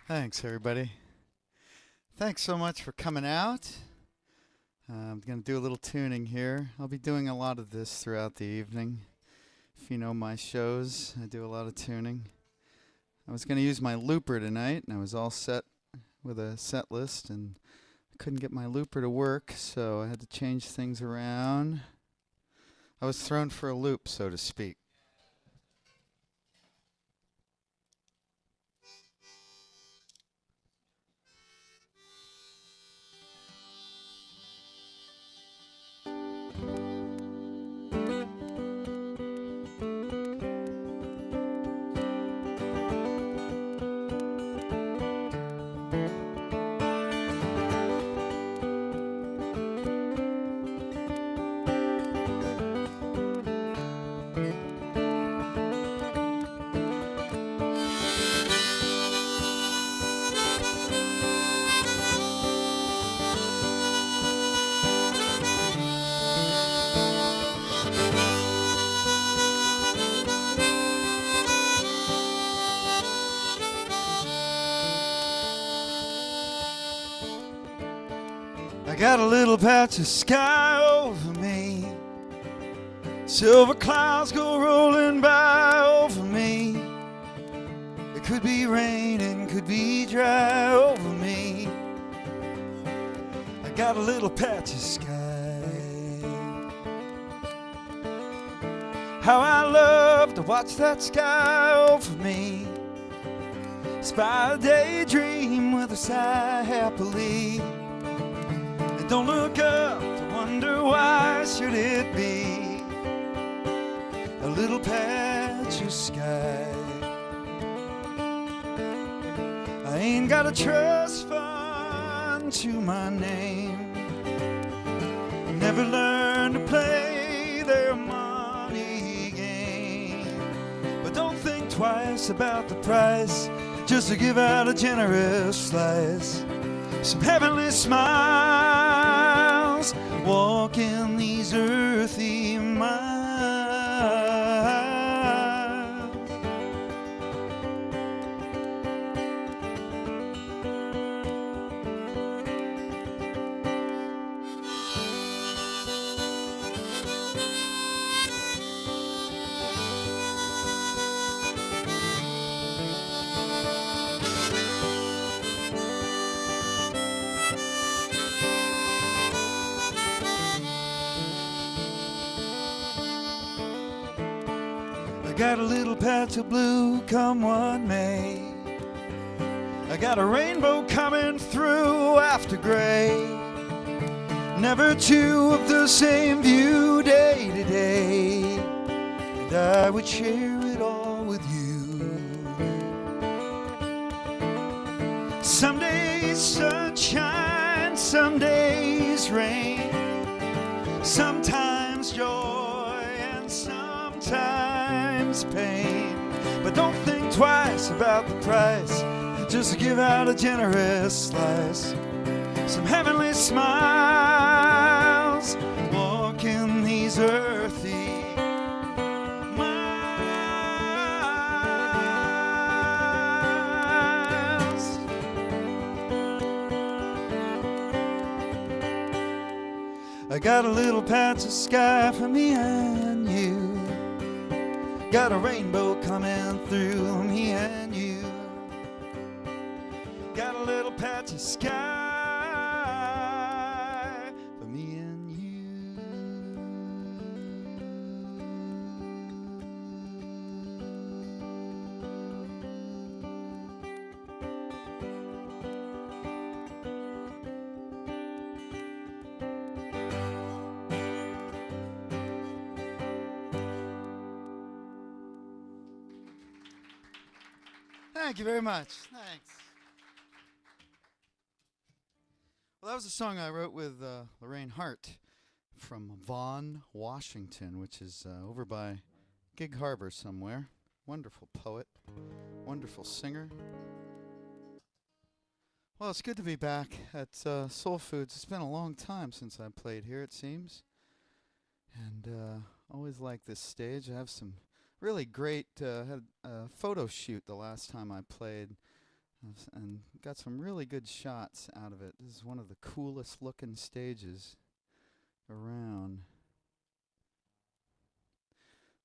Thanks, everybody. Thanks so much for coming out. I'm going to do a little tuning here. I'll be doing a lot of this throughout the evening. If you know my shows, I do a lot of tuning. I was going to use my looper tonight, and I was all set with a set list, and I couldn't get my looper to work, so I had to change things around. I was thrown for a loop, so to speak. I got a little patch of sky over me. Silver clouds go rolling by over me. It could be raining, could be dry over me. I got a little patch of sky. How I love to watch that sky over me. Spy a daydream with a sigh happily. Don't look up to wonder why should it be a little patch of sky. I ain't got a trust fund to my name. Never learned to play their money game. But don't think twice about the price just to give out a generous slice. Some heavenly smiles walking these earthy miles. I got a little patch of blue come what may. I got a rainbow coming through after gray. Never two of the same view day to day. And I would share it all with you. Some days sunshine, some days rain. Sometimes joy and sometimes pain. But don't think twice about the price just to give out a generous slice. Some heavenly smiles walking these earthy miles. I got a little patch of sky for me and you. Got a rainbow coming through me and you. Got a little patch of sky for me and you. Thank you very much. Thanks. Well, that was a song I wrote with Lorraine Hart from Vaughan, Washington, which is over by Gig Harbor somewhere. Wonderful poet, wonderful singer. Well, it's good to be back at SoulFood. It's been a long time since I played here, it seems. And always like this stage. I have some really great, had a photo shoot the last time I played and got some really good shots out of it. This is one of the coolest looking stages around.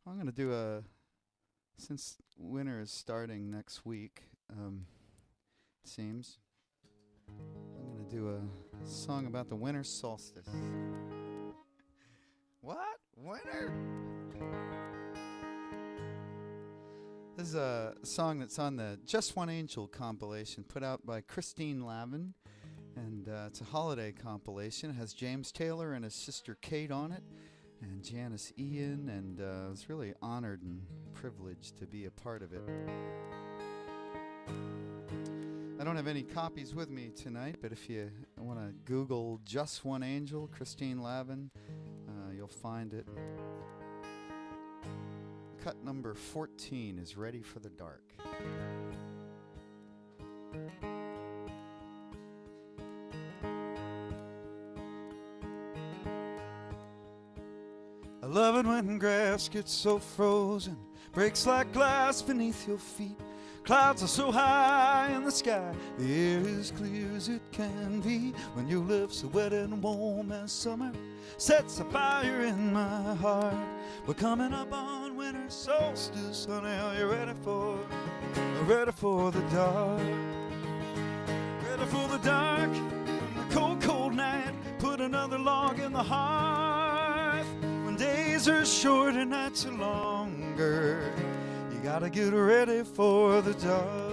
I'm going to do since winter is starting next week, it seems, I'm going to do a song about the winter solstice. What? Winter? This is a song that's on the Just One Angel compilation put out by Christine Lavin, and it's a holiday compilation. It has James Taylor and his sister Kate on it, and Janice Ian, and I was really honored and privileged to be a part of it. I don't have any copies with me tonight, but if you want to Google Just One Angel, Christine Lavin, you'll find it. Cut number 14 is Ready for the Dark. I love it when grass gets so frozen, breaks like glass beneath your feet. Clouds are so high in the sky, the air is clear as it can be. When your lips are wet and warm as summer sets a fire in my heart. We're coming up on winter solstice, honey, are you ready for the dark? Ready for the dark, the cold, cold night, put another log in the hearth. When days are short and nights are longer, you gotta get ready for the dark.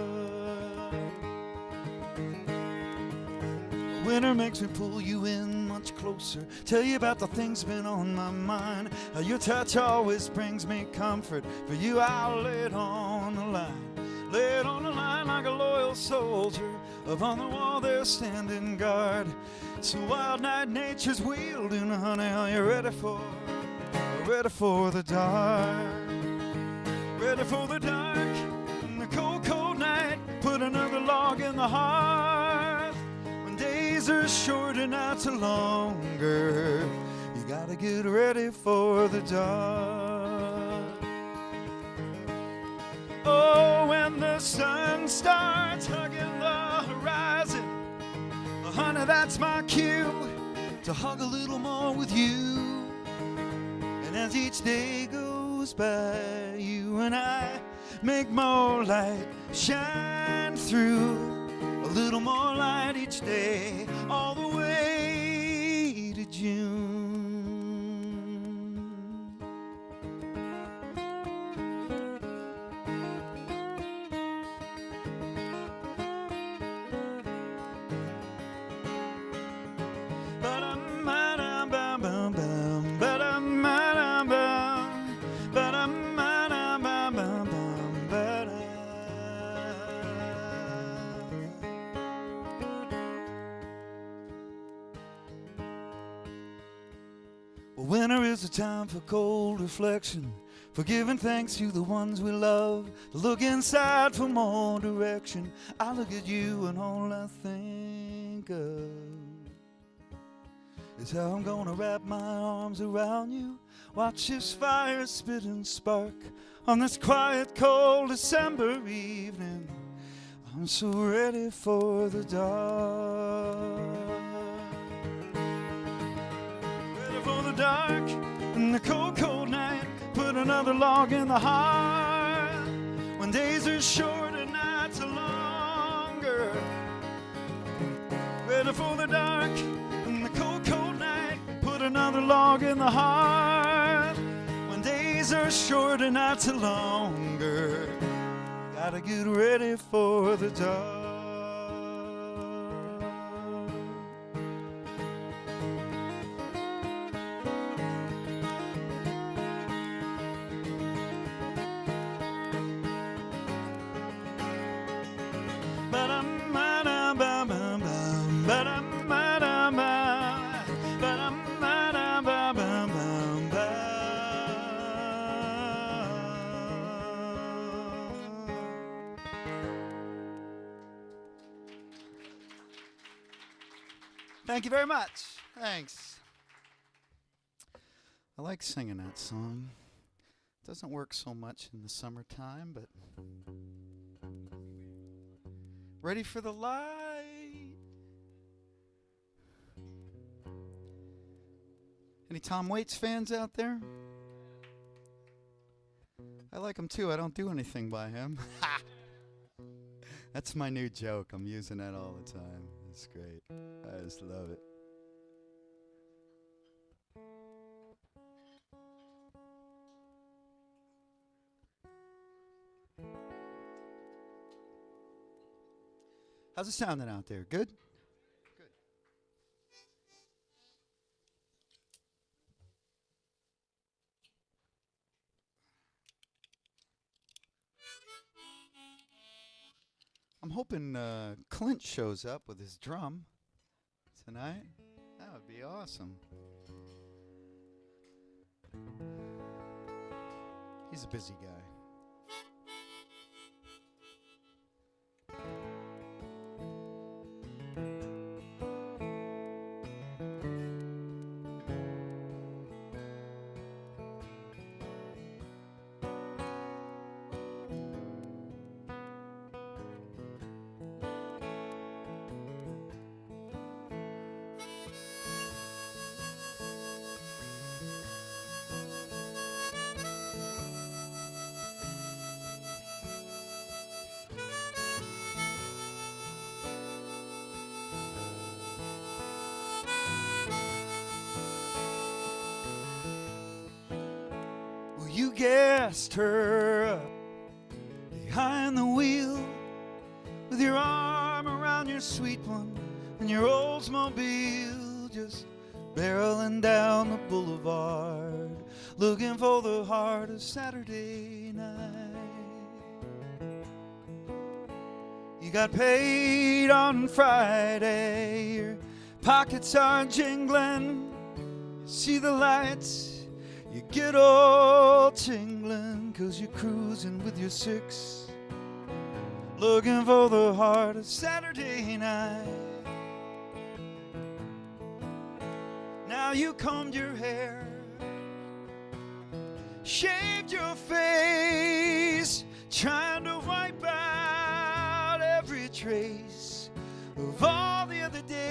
Winter makes me pull you in much closer, tell you about the things been on my mind. How your touch always brings me comfort. For you I'll lay it on the line, lay it on the line like a loyal soldier. Upon the wall there standing guard. It's a wild night, nature's wielding, honey, are you ready for the dark? Ready for the dark, and the cold, cold night, put another log in the hearth. When days are short and nights are longer, you gotta get ready for the dark. Oh, when the sun starts hugging the horizon, well, honey, that's my cue to hug a little more with you. And as each day goes by, you and I make more light shine through. A little more light each day, all the way to June. Winter is a time for cold reflection, for giving thanks to the ones we love, to look inside for more direction. I look at you and all I think of is how I'm gonna wrap my arms around you, watch this fire spit and spark on this quiet, cold December evening. I'm so ready for the dark. For the dark and the cold, cold night, put another log in the hearth. When days are short and nights are longer, ready for the dark and the cold, cold night, put another log in the hearth. When days are short and nights are longer, gotta get ready for the dark. Thank you very much. Thanks. I like singing that song. Doesn't work so much in the summertime, but Ready for the light? Any Tom Waits fans out there? I like him too. I don't do anything by him. That's my new joke. I'm using that all the time. It's great. I just love it. How's it sounding out there? Good? Good. I'm hoping Clint shows up with his drum tonight. That would be awesome. He's a busy guy. You gassed her up behind the wheel with your arm around your sweet one and your Oldsmobile, just barreling down the boulevard, looking for the heart of Saturday night. You got paid on Friday, your pockets are jingling, you see the lights, you get all tingling 'cause you're cruising with your six, looking for the heart of Saturday night. Now you combed your hair, shaved your face, trying to wipe out every trace of all the other days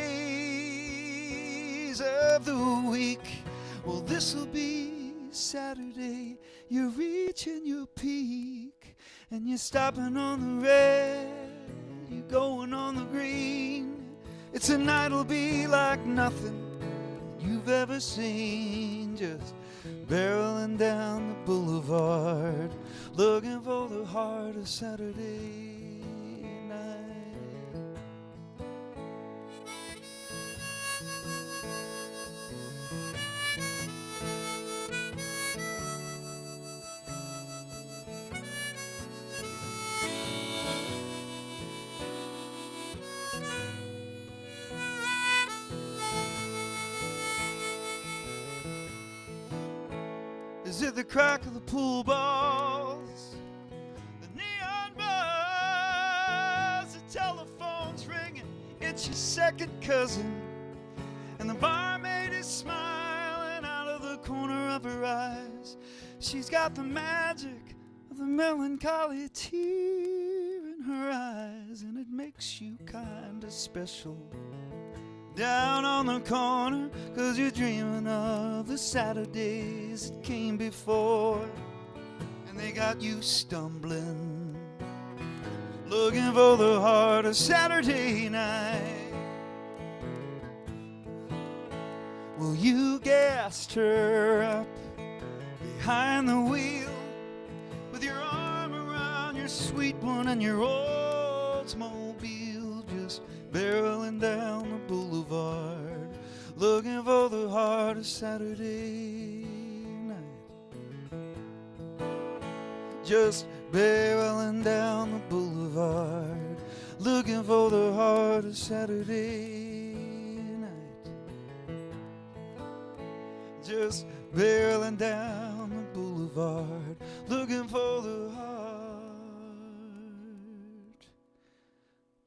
of the week. Well, this'll be Saturday, you're reaching your peak, and you're stopping on the red, you're going on the green. It's a night'll be like nothing you've ever seen, just barreling down the boulevard, looking for the heart of Saturday night. Is it the crack of the pool balls, the neon buzz, the telephone's ringing, it's your second cousin, and the barmaid is smiling out of the corner of her eyes. She's got the magic of the melancholy tear in her eyes, and it makes you kinda special. Down on the corner, 'cause you're dreaming of the Saturdays that came before, and they got you stumbling, looking for the heart of Saturday night. Well, you gassed her up behind the wheel with your arm around your sweet one and your Oldsmobile, just barreling down the boulevard, looking for the heart of Saturday night. Just barreling down the boulevard, looking for the heart of Saturday night. Just barreling down the boulevard, looking for the heart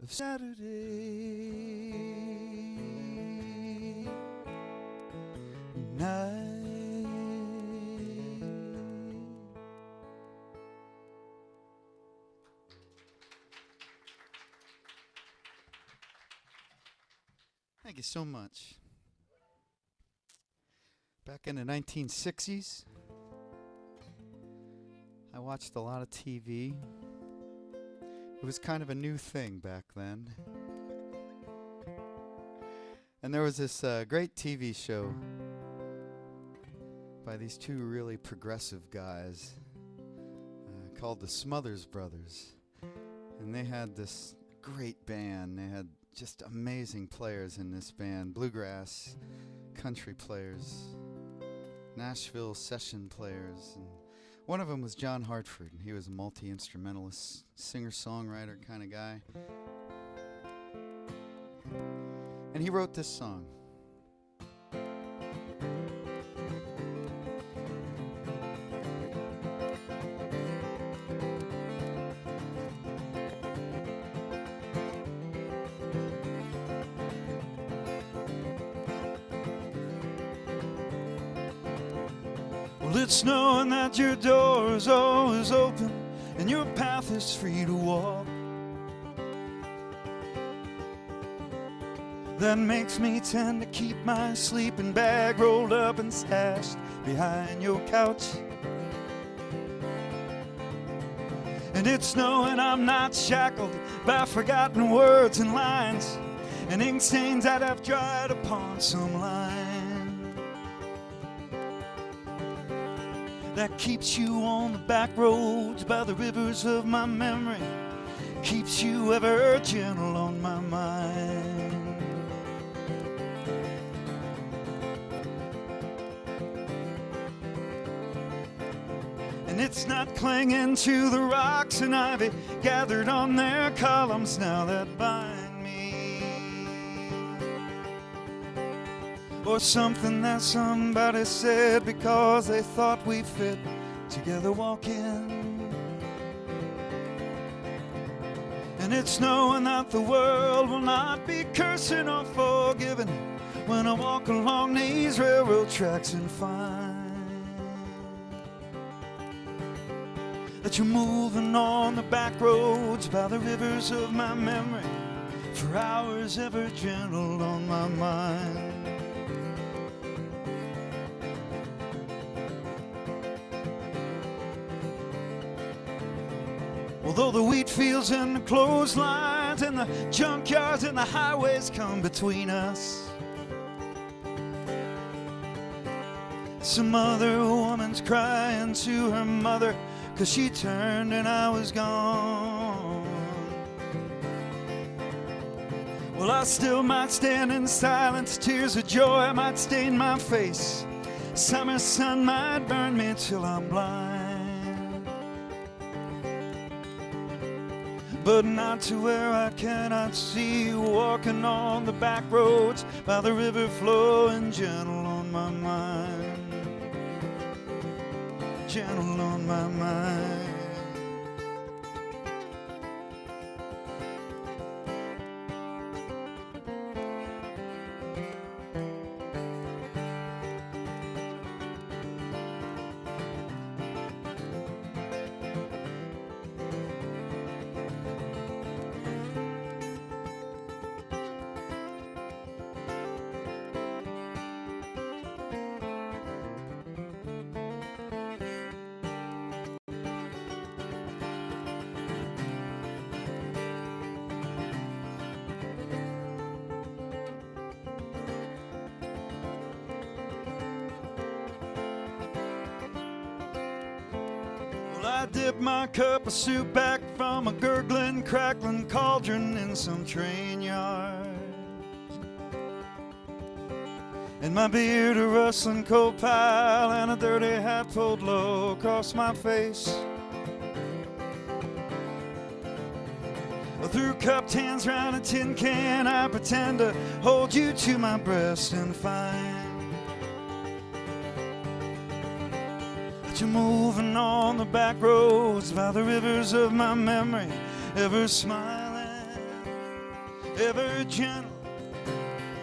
of Saturday night. Thank you so much. Back in the 1960s, I watched a lot of TV. It was kind of a new thing back then. And there was this great TV show by these two really progressive guys called the Smothers Brothers. And they had this great band. They had just amazing players in this band, bluegrass, country players, Nashville session players. And one of them was John Hartford, and he was a multi-instrumentalist, singer-songwriter kind of guy. And he wrote this song. Well, it's knowing that your door is always open and your path is free to walk that makes me tend to keep my sleeping bag rolled up and stashed behind your couch. And it's knowing I'm not shackled by forgotten words and lines and ink stains that have dried upon some line that keeps you on the back roads by the rivers of my memory, keeps you ever gentle on my mind. And it's not clinging to the rocks and ivy gathered on their columns now that bind me, or something that somebody said because they thought we fit together walking. And it's knowing that the world will not be cursing or forgiving when I walk along these railroad tracks and find that you're moving on the back roads by the rivers of my memory for hours ever gentle on my mind. Although the wheat fields and the clotheslines and the junkyards and the highways come between us, some other woman's crying to her mother 'cause she turned and I was gone. Well, I still might stand in silence, tears of joy might stain my face, summer sun might burn me till I'm blind, but not to where I cannot see you walking on the back roads by the river flowing gentle on my mind, gentle on my mind. I dip my cup of soup back from a gurgling, crackling cauldron in some train yard, and my beard a rustling coal pile and a dirty hat pulled low across my face. Through cupped hands round a tin can, I pretend to hold you to my breast and find you're moving on the back roads by the rivers of my memory, ever smiling, ever gentle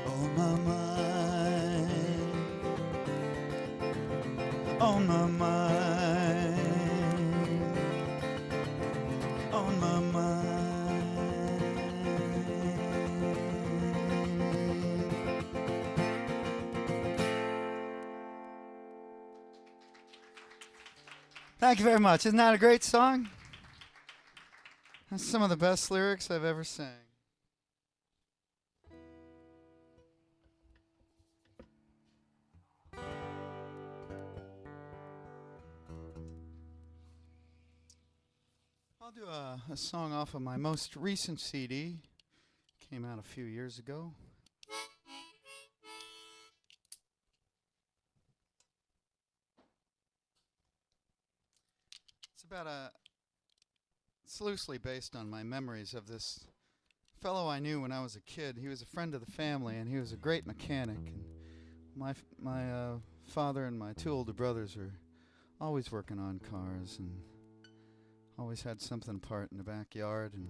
on my mind, on my mind, on my mind. Thank you very much. Isn't that a great song? That's some of the best lyrics I've ever sang. I'll do a song off of my most recent CD. Came out a few years ago. It's loosely based on my memories of this fellow I knew when I was a kid. He was a friend of the family, and he was a great mechanic. And my father and my two older brothers were always working on cars, and always had something apart in the backyard. And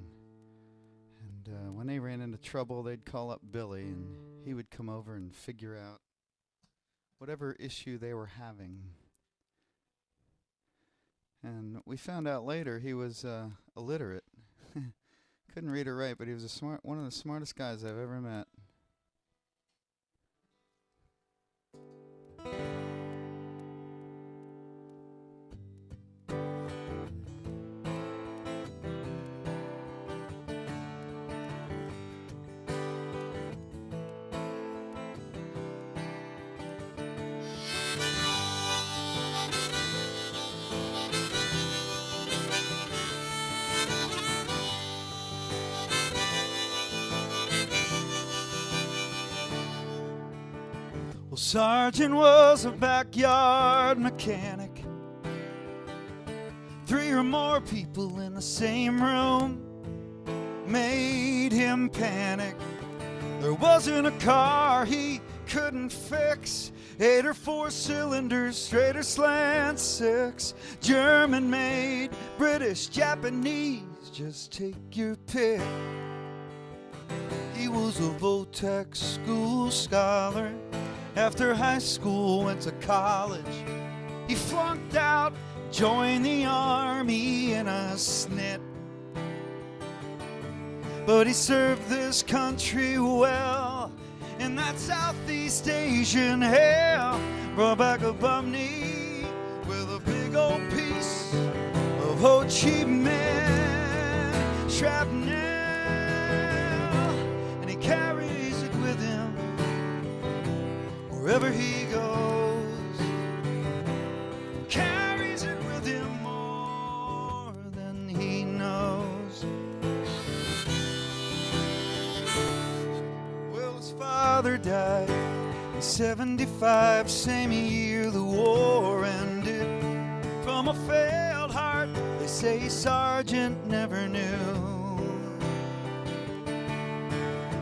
when they ran into trouble, they'd call up Billy, and he would come over and figure out whatever issue they were having. And we found out later he was illiterate. Couldn't read or write, but he was one of the smartest guys I've ever met. Sergeant was a backyard mechanic. 3 or more people in the same room made him panic. There wasn't a car he couldn't fix. 8 or 4 cylinders, straight or slant 6. German made, British, Japanese, just take your pick. He was a Votech school scholar. After high school, went to college. He flunked out, joined the army in a snit. But he served this country well, in that Southeast Asian hell. Brought back a bum knee with a big old piece of Ho Chi Minh shrapnel. And he carries it with him wherever he goes, carries it with him more than he knows. Well, his father died in 75, same year the war ended. From a failed heart, they say Sergeant never knew.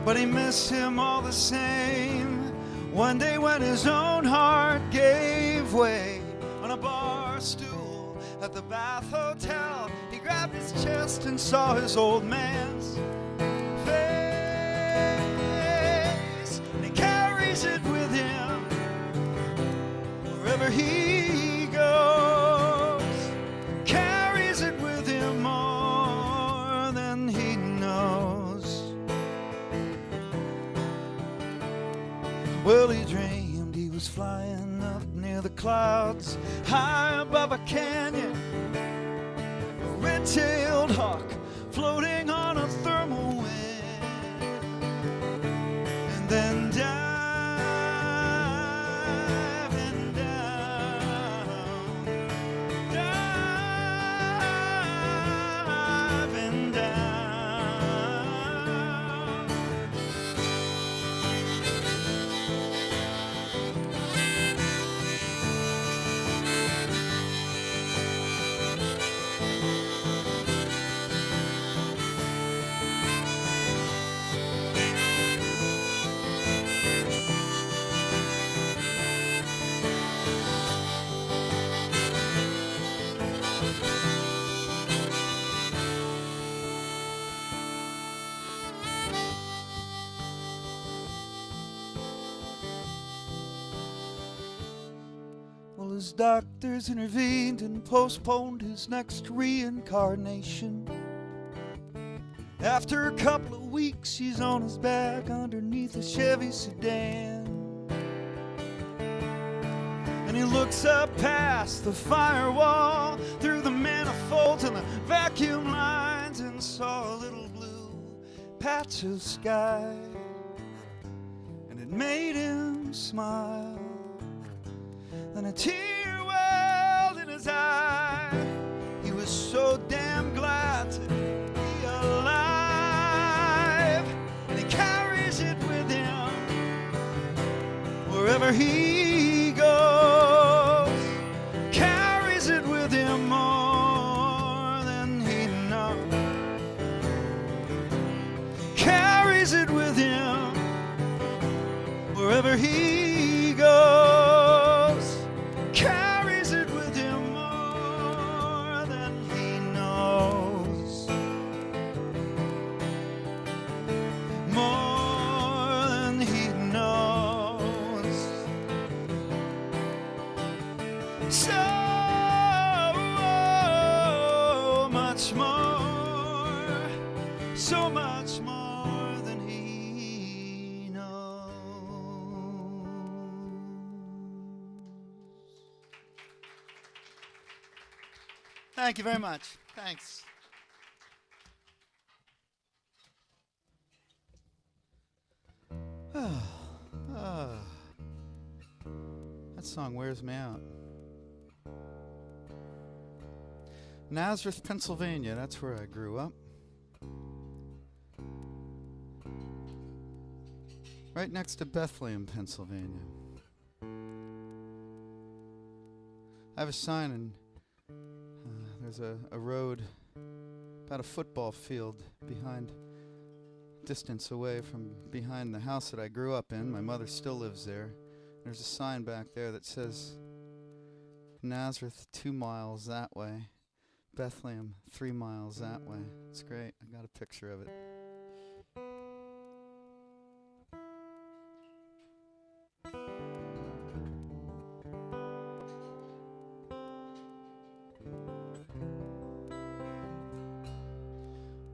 But he missed him all the same. One day when his own heart gave way on a bar stool at the Bath Hotel, he grabbed his chest and saw his old man's face. And he carries it with him wherever he goes, carries it with him more than he knows. Well, he dreamed he was flying up near the clouds, high above a canyon, a red-tailed hawk floating on a thermal wind, and then diving down, diving down. Well, his doctors intervened and postponed his next reincarnation. After a couple of weeks, he's on his back underneath a Chevy sedan. And he looks up past the firewall, through the manifolds and the vacuum lines, and saw a little blue patch of sky. And it made him smile. Then a tear welled in his eye. He was so damn glad to be alive. And he carries it with him wherever he goes. Carries it with him more than he knows. Carries it with him wherever he goes. Carries it with him more than he knows. More than he knows. So much more. So much more than he knows. Thank you very much. Thanks. That song wears me out. Nazareth, Pennsylvania, that's where I grew up. Right next to Bethlehem, Pennsylvania. I have a sign, and there's a road about a football field distance away from behind the house that I grew up in. My mother still lives there. There's a sign back there that says Nazareth 2 miles that way, Bethlehem 3 miles that way. It's great. I got a picture of it.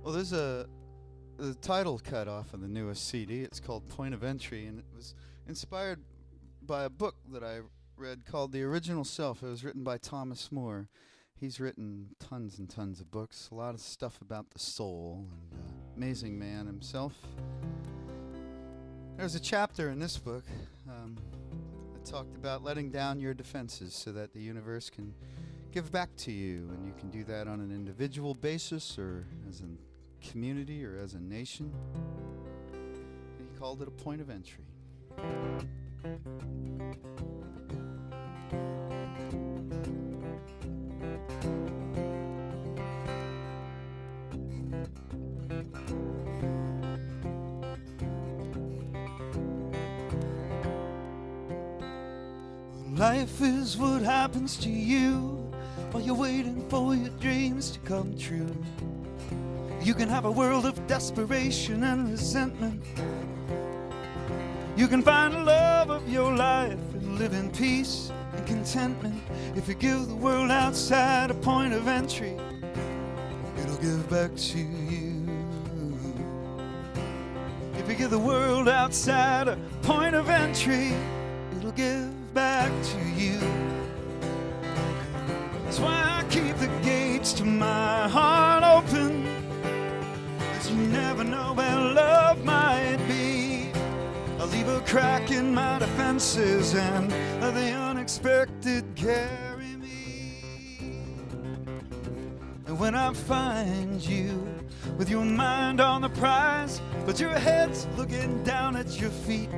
Well, there's the title cut off of the newest CD. It's called Point of Entry, and it was inspired by a book that I read called The Original Self. It was written by Thomas More. He's written tons and tons of books, a lot of stuff about the soul, and amazing man himself. There's a chapter in this book that talked about letting down your defenses so that the universe can give back to you, and you can do that on an individual basis or as a community or as a nation. He called it a point of entry. Life is what happens to you while you're waiting for your dreams to come true. You can have a world of desperation and resentment. You can find the love of your life and live in peace and contentment. If you give the world outside a point of entry, it'll give back to you. If you give the world outside a point of entry, it'll give back to you. That's why I keep the gates to my heart open, 'cause you never know where love might be. I'll leave a crack in my defenses and let the unexpected carry me. And when I find you with your mind on the prize, but your head's looking down at your feet,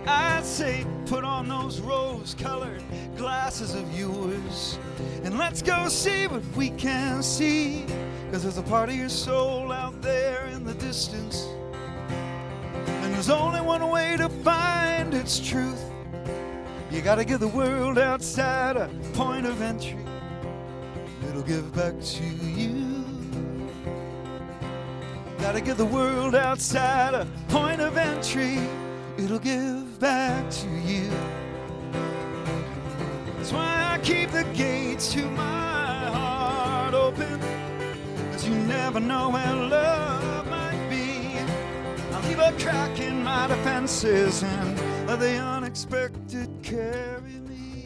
I'd say put on those rose-colored glasses of yours and let's go see what we can see. 'Cause there's a part of your soul out there in the distance, and there's only one way to find its truth. You gotta give the world outside a point of entry. It'll give back to you. Gotta give the world outside a point of entry. It'll give back to you. That's why I keep the gates to my heart open, 'cause you never know where love might be. I'll leave a crack in my defenses and let the unexpected carry me.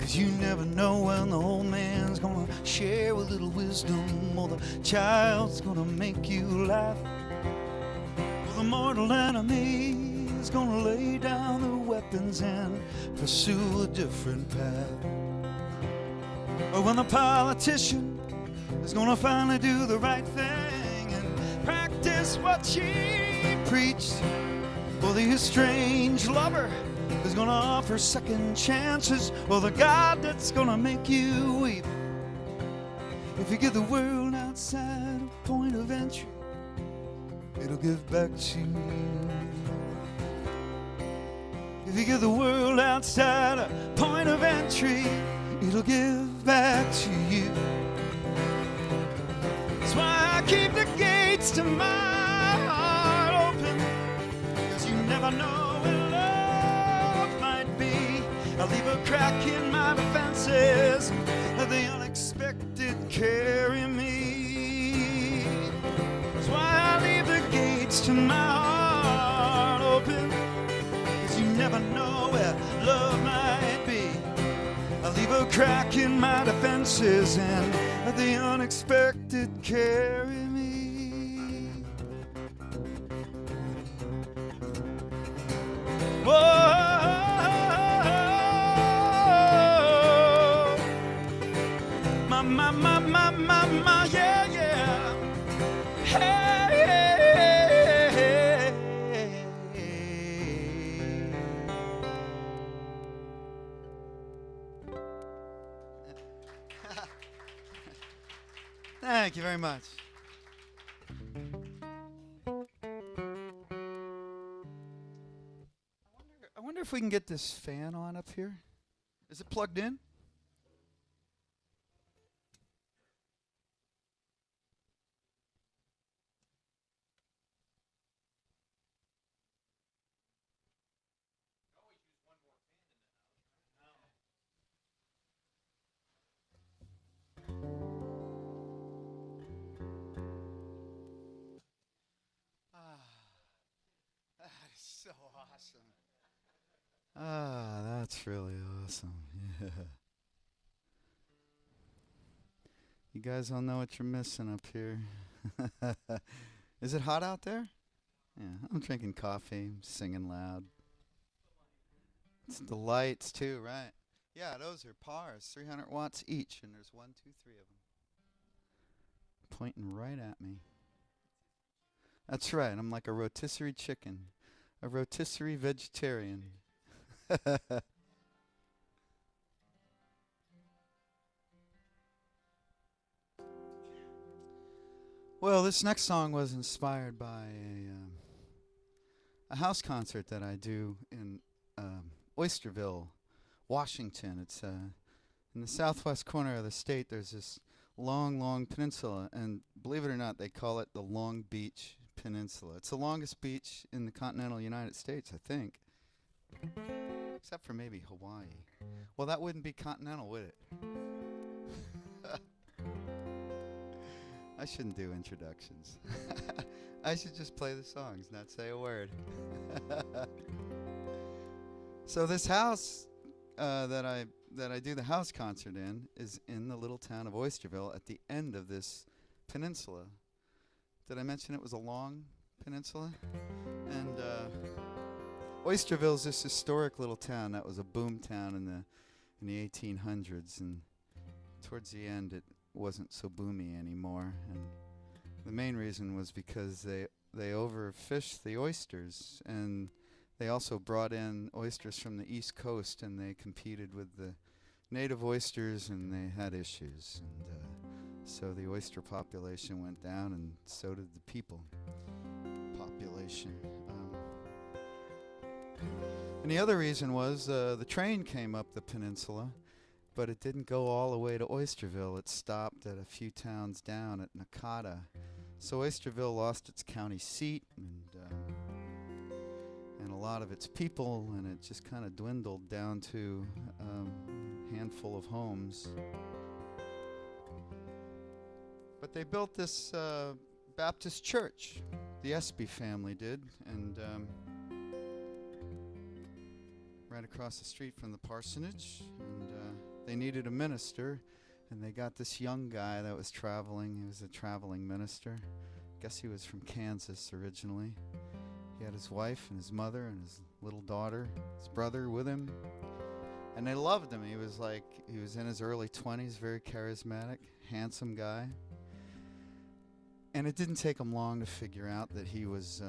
You never know when the old man's gonna share a little wisdom, or the child's gonna make you laugh, or the mortal enemy is gonna lay down their weapons and pursue a different path, or when the politician is gonna finally do the right thing and practice what she preached, or the estranged lover is gonna offer second chances, or the God that's gonna make you weep. If you give the world outside a point of entry, it'll give back to you. If you give the world outside a point of entry, it'll give back to you. That's why I keep the gates to my heart open, 'cause you never know I leave a crack in my defenses, the unexpected carry me. That's why I leave the gates to my heart open, 'cause you never know where love might be. I leave a crack in my defenses and the unexpected carry me. Whoa. My, yeah, yeah. Hey, hey, hey. Thank you very much. I wonder if we can get this fan on up here. Is it plugged in? So awesome. Ah, that's really awesome. Yeah. You guys all know what you're missing up here. Is it hot out there? Yeah, I'm drinking coffee, singing loud. It's the lights too, right? Yeah, those are pars, 300 watts each, and there's 1, 2, 3 of them. Pointing right at me. That's right, I'm like a rotisserie chicken. A rotisserie vegetarian. Well, this next song was inspired by a house concert that I do in Oysterville, Washington. It's in the southwest corner of the state. There's this long, long peninsula, and believe it or not, they call it the Long Beach Peninsula. It's the longest beach in the continental United States, I think. Except for maybe Hawaii. Well, that wouldn't be continental, would it? I shouldn't do introductions. I should just play the songs, not say a word. So this house that I do the house concert in is in the little town of Oysterville at the end of this peninsula. Did I mention it was a long peninsula? And Oysterville is this historic little town that was a boom town in the 1800s, and towards the end it wasn't so boomy anymore. And the main reason was because they overfished the oysters, and they also brought in oysters from the East Coast, and they competed with the native oysters, and they had issues. And so the oyster population went down, and so did the people population. And the other reason was the train came up the peninsula, but it didn't go all the way to Oysterville. It stopped at a few towns down at Nakata. So Oysterville lost its county seat, and lot of its people, and it just kind of dwindled down to a handful of homes. But they built this Baptist church, the Espy family did, and right across the street from the parsonage, and they needed a minister, and they got this young guy that was traveling. He was a traveling minister. I guess he was from Kansas originally. He had his wife and his mother and his little daughter, his brother with him, and they loved him. He was in his early 20s, very charismatic, handsome guy. And it didn't take him long to figure out that he was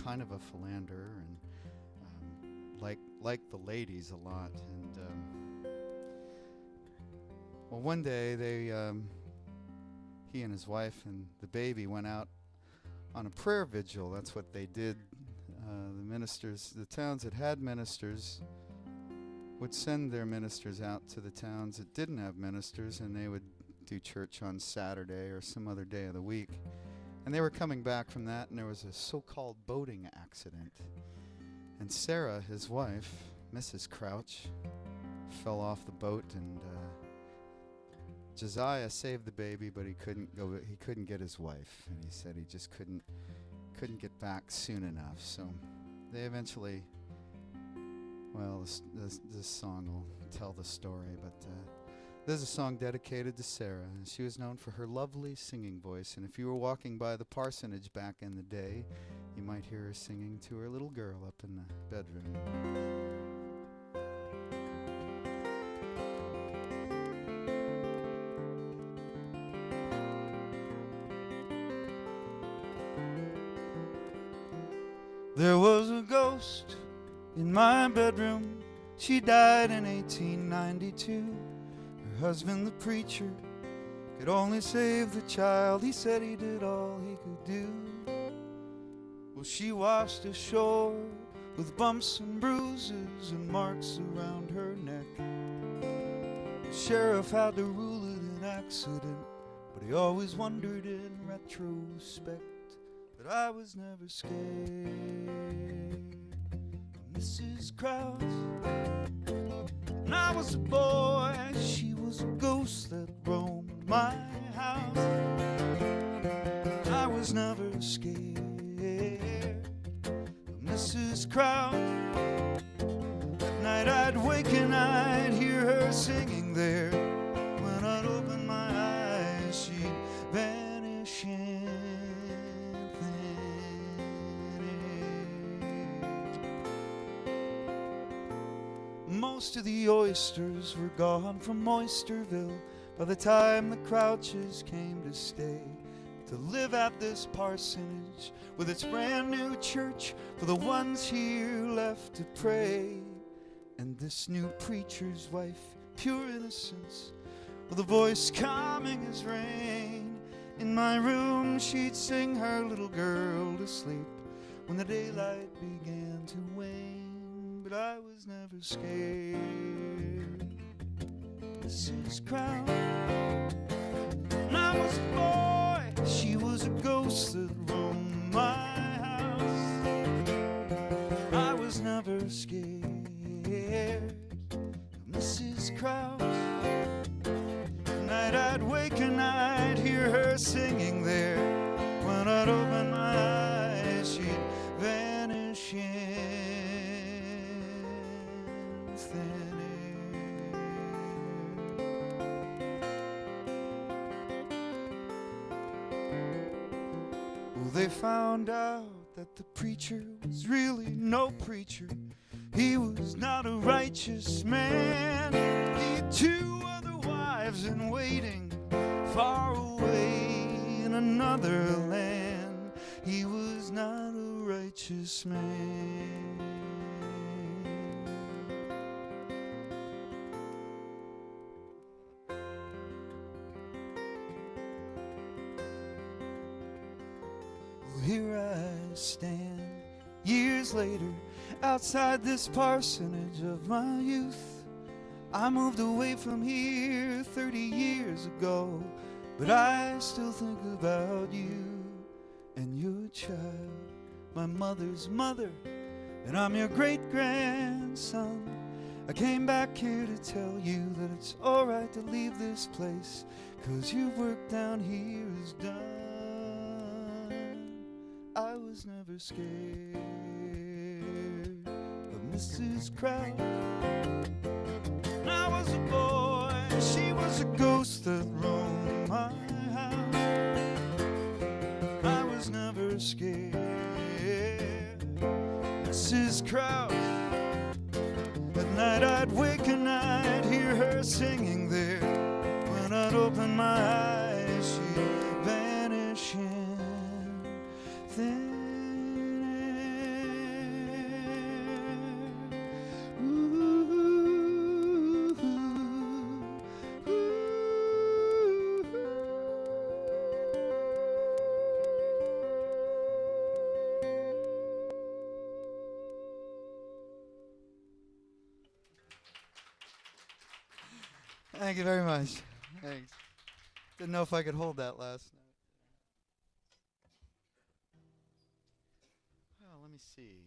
kind of a philanderer and liked the ladies a lot. And well, one day he and his wife and the baby went out on a prayer vigil. That's what they did. The towns that had ministers would send their ministers out to the towns that didn't have ministers, and they would do church on Saturday or some other day of the week. And they were coming back from that, and there was a so-called boating accident. And Sarah, his wife, Mrs. Crouch, fell off the boat, and Josiah saved the baby, but he couldn't get his wife, and he said he just couldn't get back soon enough. So they eventually, well, this song will tell the story, but there's a song dedicated to Sarah, and she was known for her lovely singing voice. And if you were walking by the parsonage back in the day, you might hear her singing to her little girl up in the bedroom. There was a ghost in my bedroom. She died in 1892. Her husband, the preacher, could only save the child. He said he did all he could do. Well, she washed ashore with bumps and bruises and marks around her neck. The sheriff had to rule it an accident, but he always wondered in retrospect that I was never scared. Mrs. Krause, when I was a boy, she was a ghost that roamed my house. I was never scared of Mrs. Krause. At night I'd wake and I'd hear her singing there. When I'd open my eyes, she'd vanish in. Most of the oysters were gone from Oysterville by the time the Crouches came to stay, to live at this parsonage with its brand new church for the ones here left to pray. And this new preacher's wife, pure innocence, with a voice calming as rain. In my room she'd sing her little girl to sleep when the daylight began to wane. But I was never scared. Mrs. Crown, when I was a boy, she was a ghost that roamed my house. I was never scared of Mrs. Krause. At night I'd wake and I'd hear her singing there. When I'd open my eyes, she'd vanish in. They found out that the preacher was really no preacher. He was not a righteous man. He had 2 other wives in waiting far away in another land. He was not a righteous man. Here I stand, years later, outside this parsonage of my youth. I moved away from here 30 years ago, but I still think about you and your child, my mother's mother, and I'm your great-grandson. I came back here to tell you that it's alright to leave this place, 'cause your work down here is done. I was never scared of Mrs. Crye. When I was a boy, she was a ghost that roamed my house. I was never scared, Mrs. Krause. At night I'd wake and I'd hear her singing there. When I'd open my eyes, she'd vanish in thin air. Ooh, ooh, ooh. Thank you very much. Thanks. Didn't know if I could hold that last note. Well, let me see.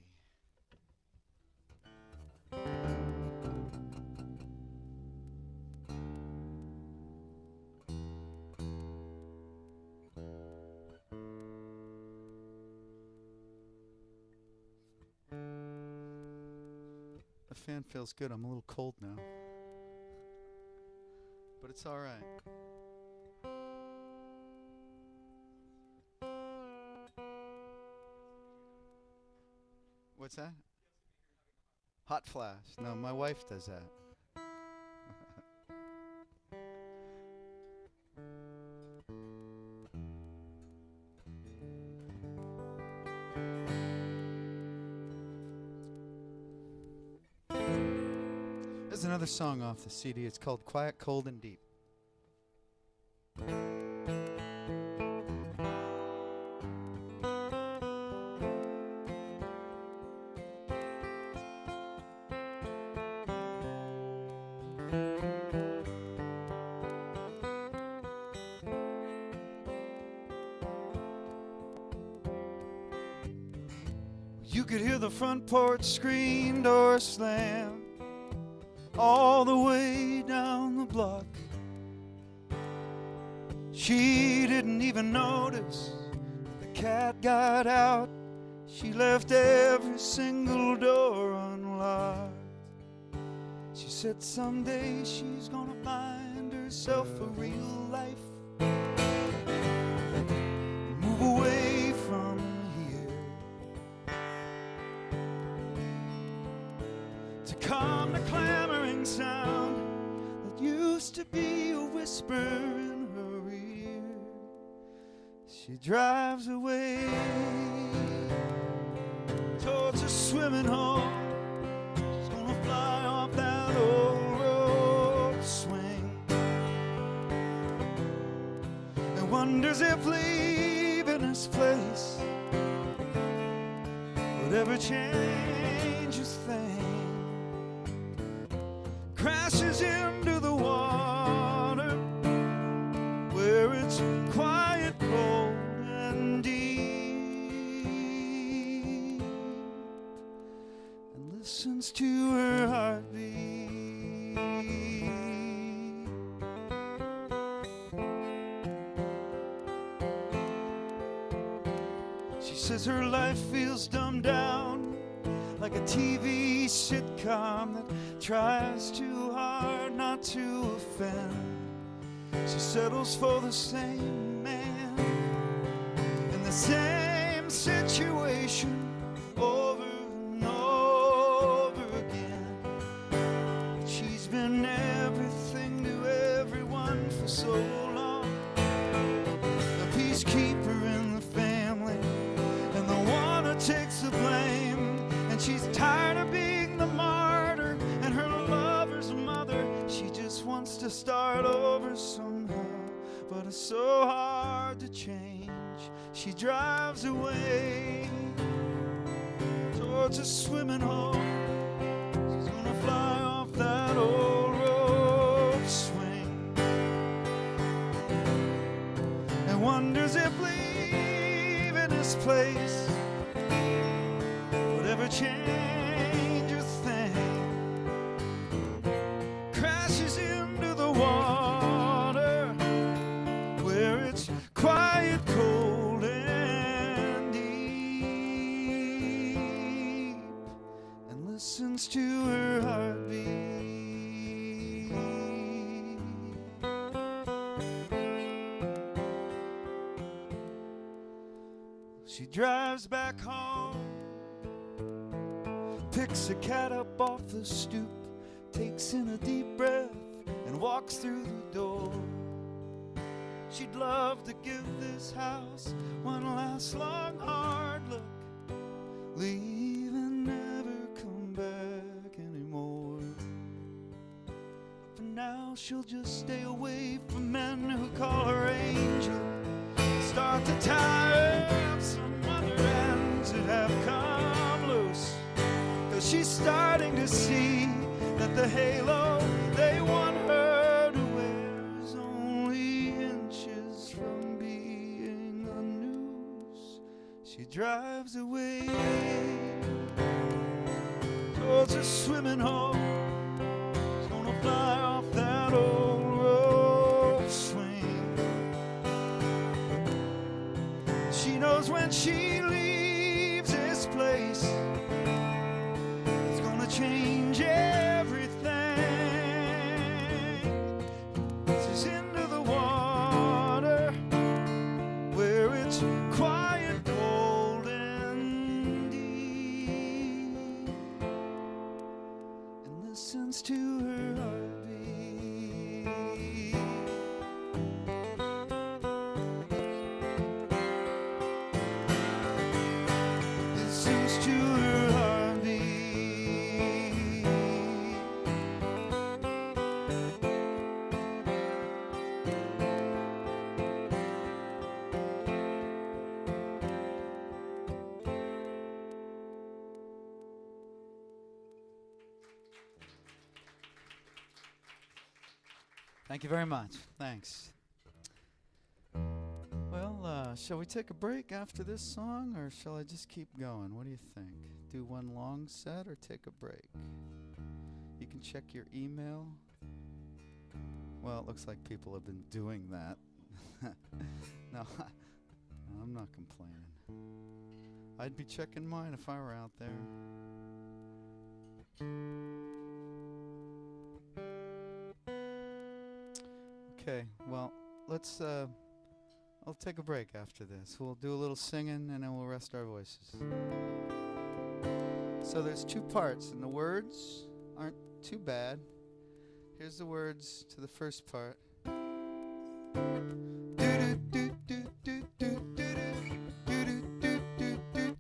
The fan feels good. I'm a little cold now, but it's all right. What's that? Hot flash. No, my wife does that. There's another song off the CD. It's called Quiet, Cold, and Deep. You could hear the front porch screen door slam all the way down the block. She didn't even notice the cat got out. She left every single door unlocked. She said someday she's gonna find herself a real life and move away from here to calm the clamoring sound that used to be a whisper in her ear. She drives away towards a swimming hole. She's gonna fly off that old rope swing, and wonders if leaving this place would ever change a thing. Crashes into the water where it's quiet, cold, and deep, and listens to her heartbeat. She says her life feels dumbed down like a TV sitcom that tries too hard not to offend. She settles for the same man in the same situation over and over again. But she's been everything to everyone for so long, the peacekeeper in the family and the one who takes the blame. And she's tired of being the martyr and her lover's mother. She just wants to start over somehow, but it's so hard to change. She drives away towards a swimming hole. She's gonna fly off that old rope swing, and wonders if leaving this place would ever change a thing. Crashes into the water where it's quiet, cold, and deep, and listens to her heartbeat. She drives back home, picks a cat up off the stoop, takes in a deep breath, and walks through the door. She'd love to give this house one last long hard look, leave and never come back anymore. But for now she'll just stay away from men who call her angel, start to tire of some other ends that have come loose. 'Cause she's starting to see that the halo they want her to wear is only inches from being a noose. She drives away towards a swimming hole. She's gonna fly off that old rope swing. She knows when she leaves this place, it's gonna change everything. She's into the water where it's quiet, cold, and deep, and listens to her heartbeat. Listens to her heartbeat. Thank you very much. Thanks. Well, shall we take a break after this song, or shall I just keep going? What do you think? Do one long set or take a break? You can check your email. Well, it looks like people have been doing that. No, I'm not complaining. I'd be checking mine if I were out there. Okay, well, let's, I'll take a break after this. We'll do a little singing and then we'll rest our voices. So there's two parts, and the words aren't too bad. Here's the words to the first part.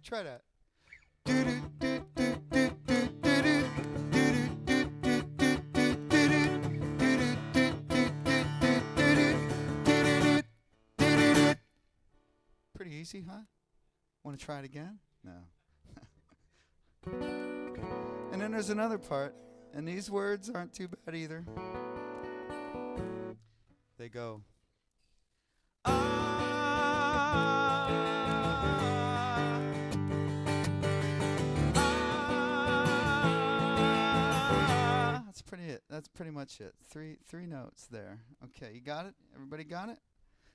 Try that. Pretty easy, huh? Want to try it again? No. And then there's another part, and these words aren't too bad either. They go, That's pretty it. That's pretty much it. Three notes there. Okay, you got it? Everybody got it?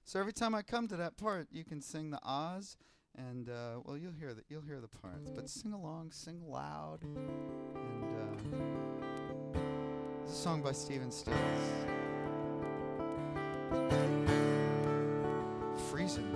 So every time I come to that part, you can sing the ahs, and well, you'll hear the parts. But sing along, sing loud, and it's a song by Stephen Stills. Freezing.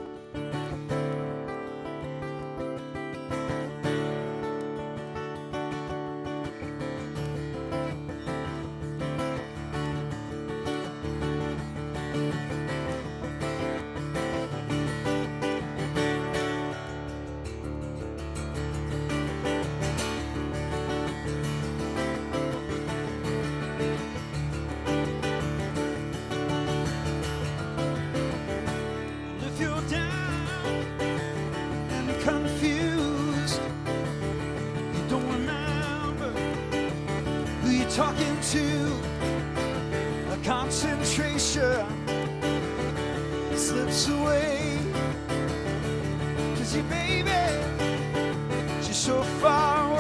Talking to a concentration slips away, 'cause your baby, she's so far away.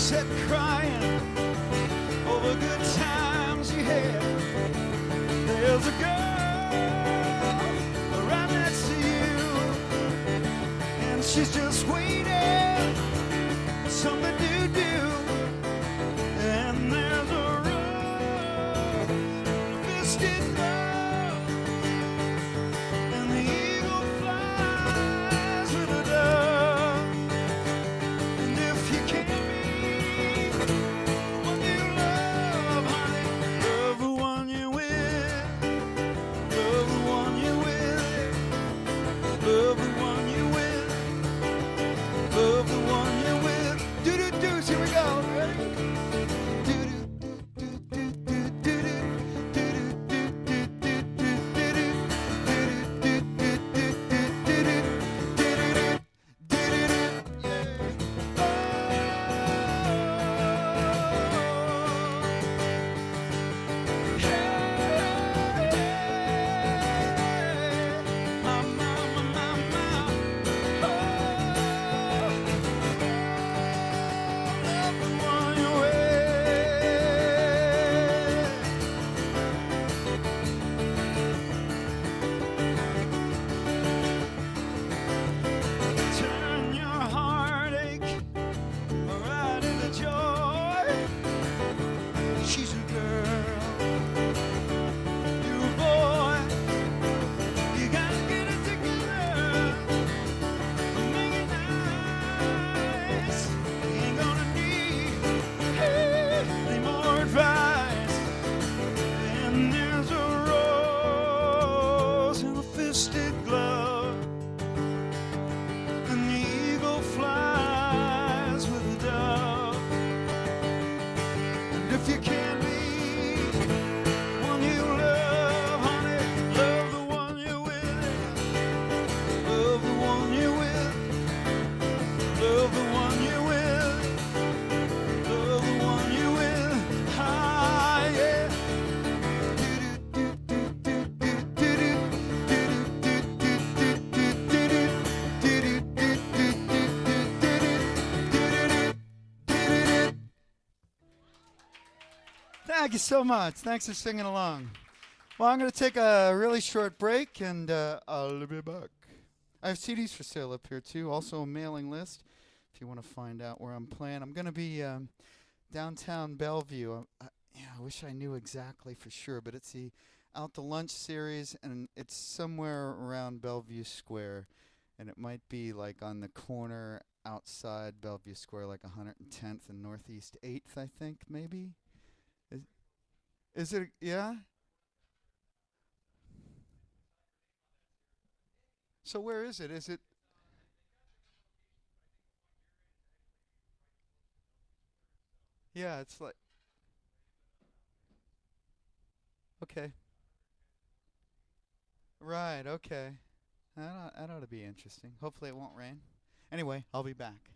sat crying over good times you had. There's a girl right next to you, and she's just waiting for something to do. And there's a rose, a fisted love, and the eagle flies with a dove. And if you can't be one you love, honey, love the one you're with. Love the one you're with. Love the one you're with. Love the one you're with. Do-do-do, here we go. Ready? Turn your heartache right into joy. She's a girl, you're a boy. You gotta get it together, make it nice. You ain't gonna need any more advice. And there's a rose in a fisted glove, and the eagle flies with a dove. And if you can't be one you love, honey, love the one you're with. Love the one you're with. Love the one you're with. Love the one you're with. Ah, yeah. Thank you so much. Thanks for singing along. Well, I'm going to take a really short break, and I'll be back. I have CDs for sale up here, too. Also a mailing list if you want to find out where I'm playing. I'm going to be downtown Bellevue. I wish I knew exactly for sure, but it's the Out to Lunch series, and it's somewhere around Bellevue Square. And it might be like on the corner outside Bellevue Square, like 110th and Northeast 8th, I think, maybe. Is it, yeah? So where is it? Is it, yeah, it's like, okay. Right, okay. That ought to be interesting. Hopefully it won't rain. Anyway, I'll be back.